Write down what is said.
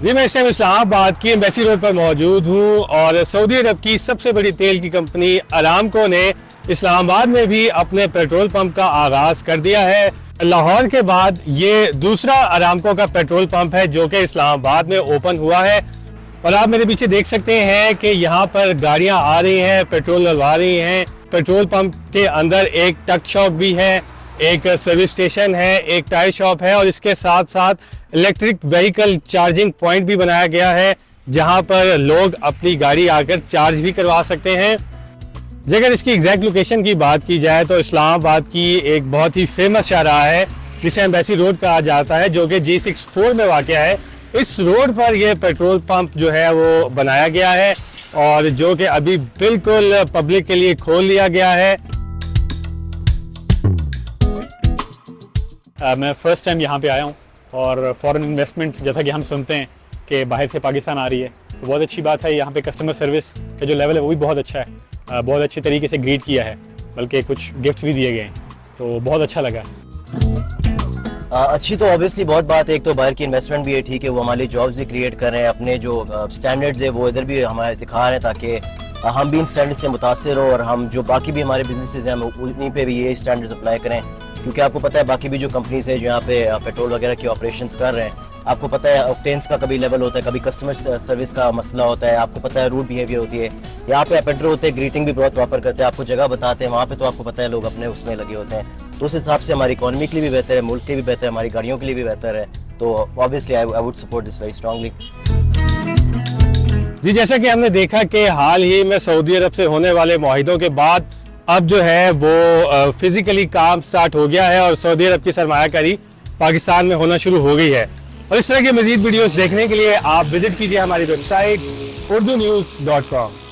जी मैं इस टाइम इस्लामाबाद की एम्बेसी रोड पर मौजूद हूँ और सऊदी अरब की सबसे बड़ी तेल की कंपनी अरामको ने इस्लामाबाद में भी अपने पेट्रोल पंप का आगाज़ कर दिया है। लाहौर के बाद ये दूसरा अरामको का पेट्रोल पंप है जो कि इस्लामाबाद में ओपन हुआ है। और आप मेरे पीछे देख सकते हैं कि यहाँ पर गाड़ियाँ आ रही हैं, पेट्रोल डलवा रही हैं। पेट्रोल पंप के अंदर एक ट्रक शॉप भी है, एक सर्विस स्टेशन है, एक टायर शॉप है और इसके साथ साथ इलेक्ट्रिक व्हीकल चार्जिंग पॉइंट भी बनाया गया है जहां पर लोग अपनी गाड़ी आकर चार्ज भी करवा सकते हैं। अगर इसकी एग्जैक्ट लोकेशन की बात की जाए तो इस्लामाबाद की एक बहुत ही फेमस शाहराह है जिसे एम्बेसी रोड कहा जाता है जो कि G64 में वाक़या है। इस रोड पर यह पेट्रोल पंप जो है वो बनाया गया है और जो कि अभी बिल्कुल पब्लिक के लिए खोल लिया गया है। मैं फ़र्स्ट टाइम यहाँ पे आया हूँ और फॉरेन इन्वेस्टमेंट जैसा कि हम सुनते हैं कि बाहर से पाकिस्तान आ रही है तो बहुत अच्छी बात है। यहाँ पे कस्टमर सर्विस का जो लेवल है वो भी बहुत अच्छा है, बहुत अच्छे तरीके से ग्रीट किया है, बल्कि कुछ गिफ्ट्स भी दिए गए हैं तो बहुत अच्छा लगा। अच्छी तो ऑब्वियसली बहुत बात है। एक तो बाहर की इन्वेस्टमेंट भी है, ठीक है, वो हमारे जॉब्स भी क्रिएट कर रहे हैं, अपने जो स्टैंडर्ड्स है वो इधर भी हमारे दिखा रहे हैं ताकि हम भी इन स्टैंडर्ड से मुतासिर हो और हम जो बाकी भी हमारे बिजनेसेस हैं हम उन्हीं पे भी ये स्टैंडर्ड्स अप्लाई करें। क्योंकि आपको पता है बाकी भी जो कंपनीज है जो यहाँ पे पेट्रोल वगैरह की ऑपरेशंस कर रहे हैं, आपको पता है ऑक्टेन्स का कभी लेवल होता है, कभी कस्टमर सर्विस का मसला होता है, आपको पता है रूड बिहेवियर होती है। यहाँ पे अपेंडर होते हैं, ग्रीटिंग भी बहुत प्रॉपर करते हैं, आपको जगह बताते हैं। वहाँ पे तो आपको पता है लोग अपने उसमें लगे होते हैं, तो उस हिसाब से हमारी इकोनॉमी के लिए भी बेहतर है, मुल्क के लिए भी बेहतर है, हमारी गाड़ियों के लिए भी बेहतर है। तो obviously I would support this very strongly. जी जैसा कि हमने देखा कि हाल ही में सऊदी अरब से होने वाले मुआहिदों के बाद अब जो है वो फिजिकली काम स्टार्ट हो गया है और सऊदी अरब की सरमायाकारी पाकिस्तान में होना शुरू हो गई है। और इस तरह के मजीद वीडियोस देखने के लिए आप विजिट कीजिए हमारी वेबसाइट urdunews.com।